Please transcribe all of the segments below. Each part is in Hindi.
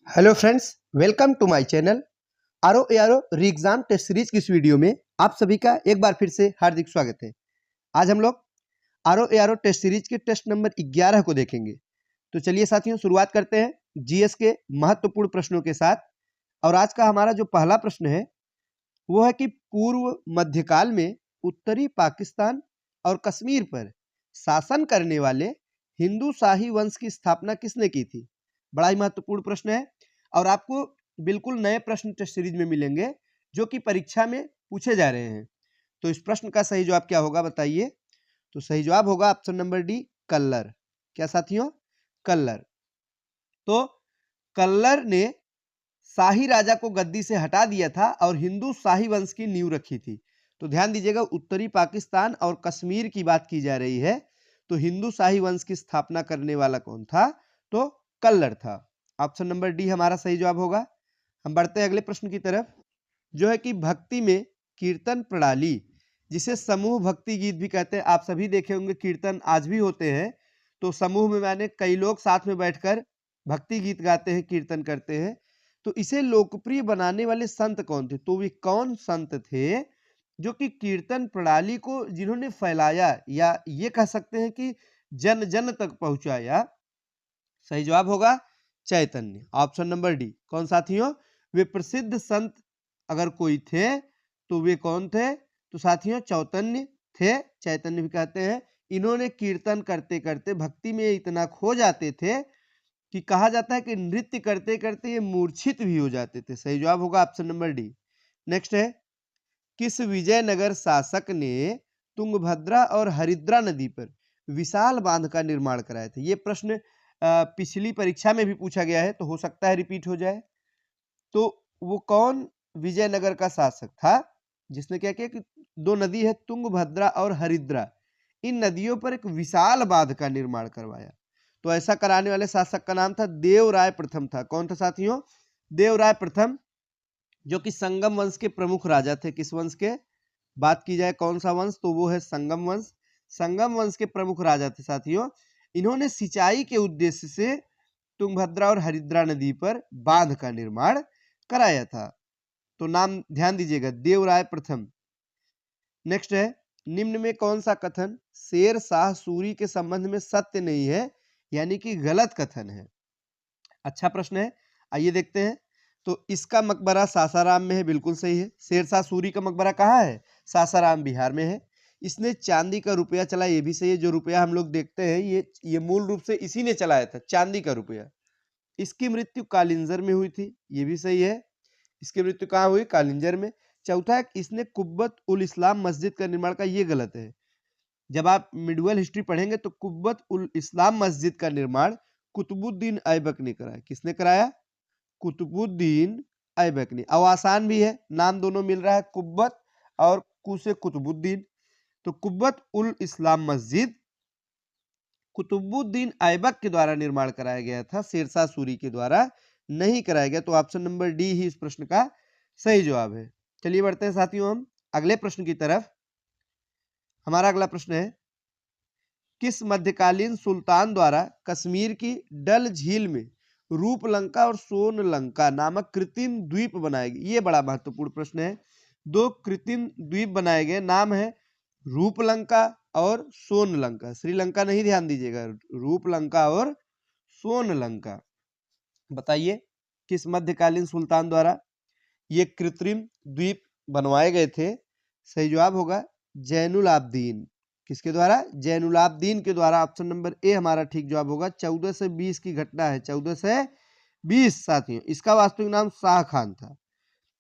Hello friends, welcome to my channel. R O A R O re exam test series की इस वीडियो में आप सभी का एक बार फिर से हार्दिक स्वागत है। आज हम लोग R O A R O test series के टेस्ट नंबर 11 को देखेंगे। तो चलिए साथियों, शुरुआत करते हैं जीएस के महत्वपूर्ण प्रश्नों के साथ। और आज का हमारा जो पहला प्रश्न है वो है कि पूर्व मध्यकाल में उत्तरी पाकिस्तान और कश्मीर पर शासन करने वाले हिंदू शाही वंश की स्थापना किसने की थी। बड़ा ही महत्वपूर्ण प्रश्न है और आपको बिल्कुल नए प्रश्न टेस्ट सीरीज में मिलेंगे जो कि परीक्षा में पूछे जा रहे हैं। तो इस प्रश्न का सही जवाब क्या होगा बताइए। तो सही जवाब होगा ऑप्शन नंबर डी, कल्लर। क्या साथियों? कल्लर। तो कल्लर ने शाही राजा को गद्दी से हटा दिया था और हिंदू शाही वंश की नींव रखी थी। तो ध्यान दीजिएगा, उत्तरी पाकिस्तान और कश्मीर की बात की जा रही है। तो हिंदू शाही वंश की स्थापना करने वाला कौन था? तो कल्लर था। ऑप्शन नंबर डी हमारा सही जवाब होगा। हम बढ़ते हैं अगले प्रश्न की तरफ, जो है कि भक्ति में कीर्तन प्रणाली, जिसे समूह भक्ति गीत भी कहते हैं। आप सभी देखे होंगे कीर्तन आज भी होते हैं। तो समूह में माने कई लोग साथ में बैठकर भक्ति गीत गाते हैं, कीर्तन करते हैं। तो इसे लोकप्रिय बनाने वाले संत कौन थे? तो वे कौन संत थे जो कि कीर्तन प्रणाली को जिन्होंने फैलाया, या ये कह सकते हैं कि जन जन तक पहुंचाया? सही जवाब होगा चैतन्य। Option number D. कौन साथियों? वे प्रसिद्ध संत अगर कोई थे तो वे कौन थे? तो साथियों चैतन्य थे। चैतन्य भी कहते हैं। इन्होंने कीर्तन करते करते भक्ति में इतना खो जाते थे कि कहा जाता है कि नृत्य करते करते ये मूर्छित भी हो जाते थे। सही जवाब होगा ऑप्शन नंबर डी। नेक्स्ट है, किस विजयनगर शासक ने तुंगभद्रा और हरिद्रा नदी पर विशाल बांध का निर्माण कराया था? ये प्रश्न पिछली परीक्षा में भी पूछा गया है, तो हो सकता है रिपीट हो जाए। तो वो कौन विजयनगर का शासक था जिसने क्या किया कि दो नदी है तुंगभद्रा और हरिद्रा, इन नदियों पर एक विशाल बांध का निर्माण करवाया? तो ऐसा कराने वाले शासक का नाम था देवराय प्रथम था। कौन था साथियों? देवराय प्रथम, जो कि संगम वंश के प्रमुख राजा थे। किस वंश के बात की जाए, कौन सा वंश? तो वो है संगम वंश। संगम वंश के प्रमुख राजा थे साथियों। इन्होंने सिंचाई के उद्देश्य से तुंगभद्रा और हरिद्रा नदी पर बांध का निर्माण कराया था। तो नाम ध्यान दीजिएगा, देवराय प्रथम। नेक्स्ट है, निम्न में कौन सा कथन शेर शाह सूरी के संबंध में सत्य नहीं है, यानी कि गलत कथन है? अच्छा प्रश्न है, आइए देखते हैं। तो इसका मकबरा सासाराम में है, बिल्कुल सही है। शेरशाह सूरी का मकबरा कहाँ है? सासाराम बिहार में है। इसने चांदी का रुपया चलाया, ये भी सही है। जो रुपया हम लोग देखते हैं ये मूल रूप से इसी ने चलाया था, चांदी का रुपया। इसकी मृत्यु कालिंजर में हुई थी, ये भी सही है। इसकी मृत्यु कहाँ हुई? कालिंजर में। चौथा है, इसने कुब्बत उल इस्लाम मस्जिद का निर्माण का, ये गलत है। जब आप मिडवल हिस्ट्री पढ़ेंगे तो कुब्बत उल इस्लाम मस्जिद का निर्माण कुतुबुद्दीन ऐबक ने कराया। किसने कराया? कुतुबुद्दीन ऐबक ने। और आसान भी है, नाम दोनों मिल रहा है, कुब्बत और कु से कुतुबुद्दीन। तो कुब्बत उल इस्लाम मस्जिद कुतुबुद्दीन ऐबक के द्वारा निर्माण कराया गया था, शेरशाह सूरी के द्वारा नहीं कराया गया। तो ऑप्शन नंबर डी ही इस प्रश्न का सही जवाब है। चलिए बढ़ते हैं साथियों हम अगले प्रश्न की तरफ। हमारा अगला प्रश्न है, किस मध्यकालीन सुल्तान द्वारा कश्मीर की डल झील में रूपलंका और सोनलंका नामक कृत्रिम द्वीप बनाए गए? ये बड़ा महत्वपूर्ण प्रश्न है। दो कृत्रिम द्वीप बनाए गए, नाम है रूपलंका और सोनलंका। श्रीलंका नहीं, ध्यान दीजिएगा, रूपलंका और सोनलंका। बताइए किस मध्यकालीन सुल्तान द्वारा ये कृत्रिम द्वीप बनवाए गए थे? सही जवाब होगा जैनुल आब्दीन। किसके द्वारा? जैनुल आब्दीन के द्वारा। ऑप्शन नंबर ए हमारा ठीक जवाब होगा। 1420 की घटना है, 1420 साथियों। इसका वास्तविक नाम शाह खान था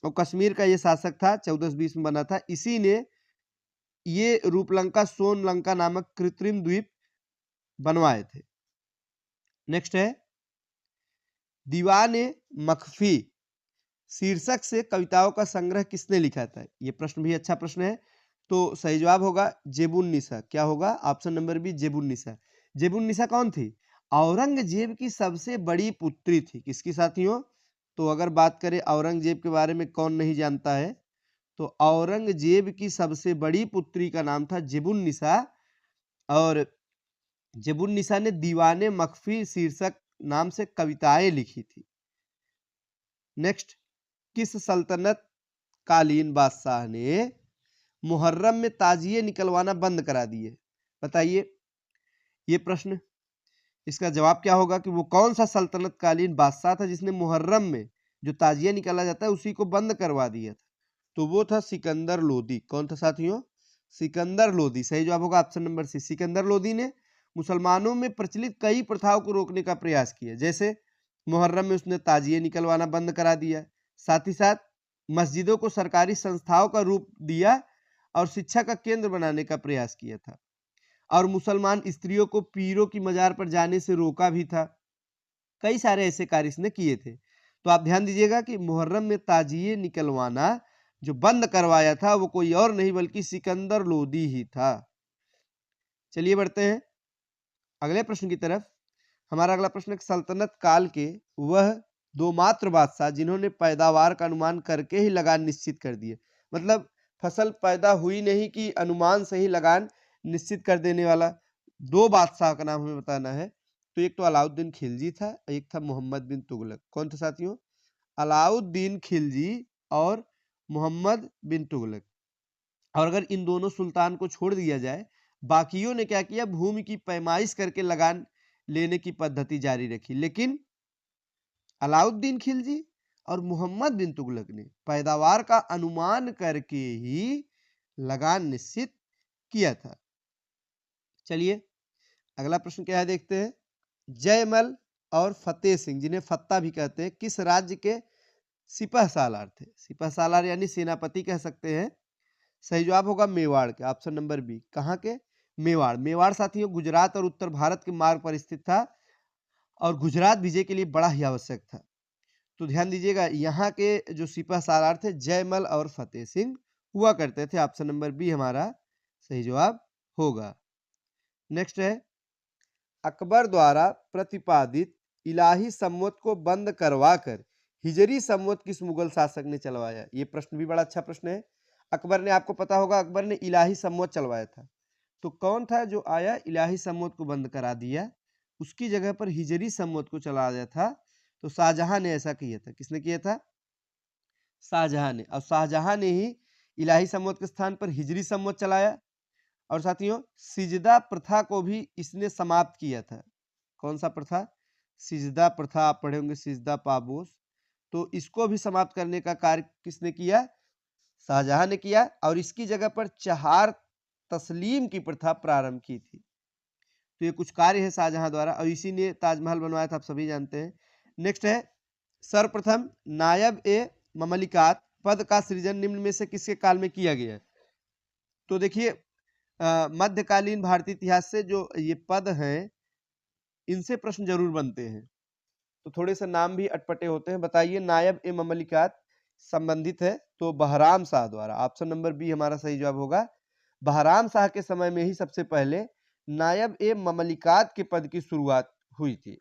और कश्मीर का ये शासक था, 1420 में बना था। इसी ने ये रूपलंका सोनलंका नामक कृत्रिम द्वीप बनवाए थे। नेक्स्ट है, दीवान मखफी शीर्षक से कविताओं का संग्रह किसने लिखा था? ये प्रश्न भी अच्छा प्रश्न है। तो सही जवाब होगा जेबुन्निसा। क्या होगा? Option number B, Zebunnisa. Zebunnisa कौन थी? औरंगजेब की सबसे बड़ी पुत्री थी। किसकी साथियों? तो अगर बात करें औरंगजेब के बारे में कौन नहीं जानता है, तो औरंगजेब की सबसे बड़ी पुत्री का नाम था जेबुन्निसा। और जेबुन्निसा ने दीवाने मखफी शीर्षक नाम से कविताएं लिखी थी। नेक्स्ट, किस सल्तनत कालीन बादशाह ने मुहर्रम में ताजिए निकलवाना बंद करा दिए? बताइए ये प्रश्न, इसका जवाब क्या होगा कि वो कौन सा सल्तनत कालीन बादशाह था जिसने मुहर्रम में जो ताजिया निकाला जाता है उसी को बंद करवा दिया था? तो वो था सिकंदर लोदी। कौन था साथियों? सिकंदर लोदी। सही जवाब होगा option number C. Sikandar Lodi ने मुसलमानों में प्रचलित कई प्रथाओं को रोकने का प्रयास किया, जैसे मुहर्रम में उसने ताजिए निकलवाना बंद करा दिया, साथ ही साथ मस्जिदों को सरकारी संस्थाओं का रूप दिया और शिक्षा का केंद्र बनाने का प्रयास किया था, और मुसलमान स्त्रियों को पीरों की मजार पर जाने से रोका भी था। कई सारे ऐसे कार्य इसने किए थे। तो आप ध्यान दीजिएगा कि मुहर्रम में ताजिए निकलवाना जो बंद करवाया था वो कोई और नहीं बल्कि सिकंदर लोदी ही था। चलिए बढ़ते हैं अगले प्रश्न की तरफ। हमारा अगला प्रश्न, सल्तनत काल के वह दो मात्र बादशाह जिन्होंने पैदावार का अनुमान करके ही लगान निश्चित कर दिए। मतलब फसल पैदा हुई नहीं कि अनुमान से ही लगान निश्चित कर देने वाला दो बादशाह का नाम हमें बताना है। तो एक तो अलाउद्दीन खिलजी था, एक था मोहम्मद बिन तुगलक। कौन था साथियों? अलाउद्दीन खिलजी और मोहम्मद बिन तुगलक। और अगर इन दोनों सुल्तान को छोड़ दिया जाए, बाकियों ने क्या किया, भूमि की पैमाइश करके लगान लेने की पद्धति जारी रखी, लेकिन अलाउद्दीन खिलजी और मोहम्मद बिन तुगलक ने पैदावार का अनुमान करके ही लगान निश्चित किया था। चलिए अगला प्रश्न क्या है देखते हैं। जयमल और फतेह सिंह, जिन्हें फत्ता भी कहते हैं, किस राज्य के सिपह सालार थे? सिपह सालार यानी सेनापति कह सकते हैं। सही जवाब होगा मेवाड़ के, ऑप्शन नंबर बी। कहाँ के? मेवाड़। मेवाड़ साथियों गुजरात और उत्तर भारत के मार्ग पर स्थित था और गुजरात विजय के लिए बड़ा ही आवश्यक था। तो ध्यान दीजिएगा यहाँ के जो सिपह सालार थे जयमल और फतेह सिंह हुआ करते थे। ऑप्शन नंबर बी हमारा सही जवाब होगा। नेक्स्ट है, अकबर द्वारा प्रतिपादित इलाही संवत को बंद करवाकर हिजरी संवत किस मुगल शासक ने चलवाया? ये प्रश्न भी बड़ा अच्छा प्रश्न है। अकबर ने, आपको पता होगा अकबर ने इलाही संवत चलवाया था, तो कौन था जो आया इलाही संवत को बंद करा दिया? उसकी जगह पर हिजरी संवत को चलाया था। तो शाहजहां ने ऐसा किया था। किसने किया था? शाहजहां ने। और शाहजहां ने ही इलाही संवत के स्थान पर हिजरी संवत चलाया। और साथियों सिजदा प्रथा को भी इसने समाप्त किया था। कौन सा प्रथा? सिजदा प्रथा। आप पढ़े होंगे सिजदा पाबोस। तो इसको भी समाप्त करने का कार्य किसने किया? शाहजहां ने किया। और इसकी जगह पर चहार तस्लीम की प्रथा प्रारंभ की थी। तो ये कुछ कार्य है शाहजहां द्वारा, और इसी ने ताजमहल बनवाया था, आप सभी जानते हैं। नेक्स्ट है, सर्वप्रथम नायब ए ममलिकात पद का सृजन निम्न में से किसके काल में किया गया? तो देखिए मध्यकालीन भारतीय इतिहास से जो ये पद हैं इनसे प्रश्न जरूर बनते हैं, तो थोड़े से नाम भी अटपटे होते हैं। बताइए नायब ए ममलिकात संबंधित है तो बहराम शाह द्वारा। ऑप्शन नंबर बी हमारा सही जवाब होगा। बहराम शाह के समय में ही सबसे पहले नायब ए ममलिकात के पद की शुरुआत हुई थी,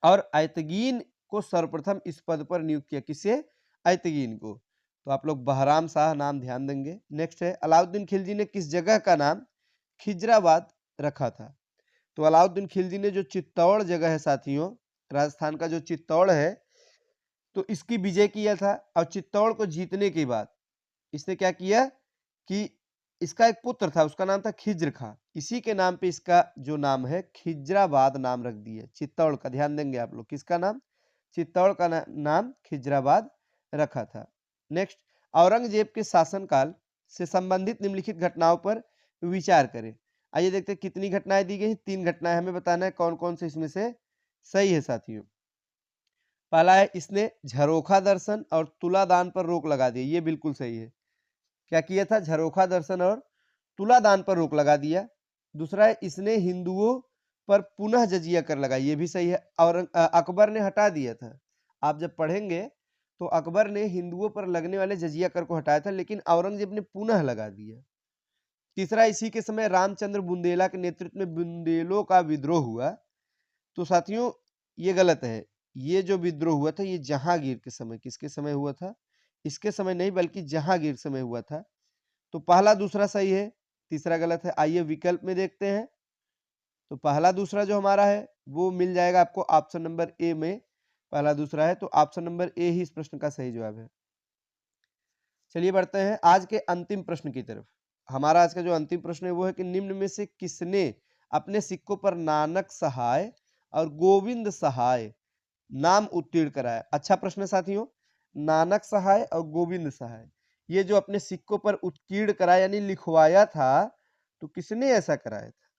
और ऐतगीन को सर्वप्रथम इस पद पर नियुक्त किया। किसे? ऐतगीन को। तो आप लोग बहराम शाह नाम ध्यान देंगे। नेक्स्ट है, अलाउद्दीन खिलजी ने किस जगह का नाम खिजराबाद रखा था? तो अलाउद्दीन खिलजी ने जो चित्तौड़ जगह है साथियों, राजस्थान का जो चित्तौड़ है, तो इसकी विजय किया था। और चित्तौड़ को जीतने के बाद इसने क्या किया कि इसका एक पुत्र था, उसका नाम था खिज्र खां। इसी के नाम पे इसका जो नाम है खिजराबाद नाम रख दिया। चित्तौड़ का ध्यान देंगे आप लोग, किसका नाम? चित्तौड़ का नाम खिजराबाद रखा था। नेक्स्ट, औरंगजेब के शासनकाल से संबंधित निम्नलिखित घटनाओं पर विचार करें। आइए देखते हैं कितनी घटनाएं दी गई। 3 घटनाएं हमें बताना है कौन कौन से इसमें से सही है साथियों। पहला है, इसने झरोखा दर्शन और तुलादान पर रोक लगा दी। ये बिल्कुल सही है। क्या किया था? झरोखा दर्शन और तुलादान पर रोक लगा दिया। दूसरा है, इसने हिंदुओं पर पुनः जजिया कर लगाई। ये भी सही है। और अकबर ने हटा दिया था। आप जब पढ़ेंगे तो अकबर ने हिंदुओं पर लगने वाले जजिया कर को हटाया था, लेकिन औरंगजेब ने पुनः लगा दिया। तीसरा, इसी के समय रामचंद्र बुंदेला के नेतृत्व में बुंदेलों का विद्रोह हुआ। तो साथियों ये गलत है। ये जो विद्रोह हुआ था ये जहांगीर के समय। किसके समय हुआ था? इसके समय नहीं बल्कि जहांगीर समय हुआ था। तो पहला दूसरा सही है, तीसरा गलत है। आइए विकल्प में देखते हैं। तो पहला दूसरा जो हमारा है वो मिल जाएगा आपको ऑप्शन नंबर ए में। पहला दूसरा है, तो ऑप्शन नंबर ए ही इस प्रश्न का सही जवाब है। चलिए बढ़ते हैं आज के अंतिम प्रश्न की तरफ। हमारा आज का जो अंतिम प्रश्न है वो है कि निम्न में से किसने अपने सिक्कों पर नानक सहाय और गोविंद सहाय नाम उत्तीर्ण कराया। अच्छा प्रश्न है साथियों, नानक सहाय और गोविंद सहाय ये जो अपने सिक्कों पर उत्कीर्ण कराया यानी लिखवाया था, तो किसने ऐसा कराया था?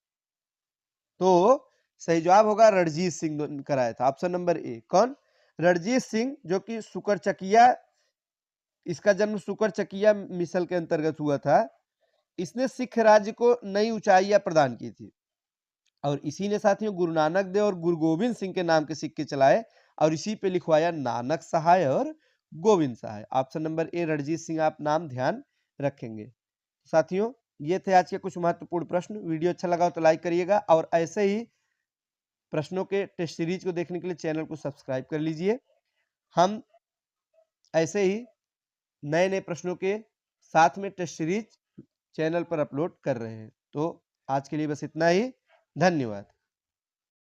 तो सही जवाब होगा रणजीत सिंह कराया था, ऑप्शन नंबर ए। कौन? रणजीत सिंह, जो कि सुकरचकिया, इसका जन्म सुकरचकिया मिसल के अंतर्गत हुआ था। इसने सिख राज्य को नई ऊंचाइयां प्रदान की थी और इसी ने साथियों गुरु नानक देव और गुरु गोविंद सिंह के नाम के सिक्के चलाए और इसी पे लिखवाया नानक सहाय और Govind Sahay. Option number A Ranjit Singh आप नाम ध्यान रखेंगे। साथियों ये थे आज के कुछ महत्वपूर्ण प्रश्न। वीडियो अच्छा लगा हो तो लाइक करिएगा और ऐसे ही प्रश्नों के टेस्ट सीरीज को देखने के लिए चैनल को सब्सक्राइब कर लीजिए। हम ऐसे ही नए नए प्रश्नों के साथ में टेस्ट सीरीज चैनल पर अपलोड कर रहे हैं। तो आज के लिए बस इतना ही। धन्यवाद।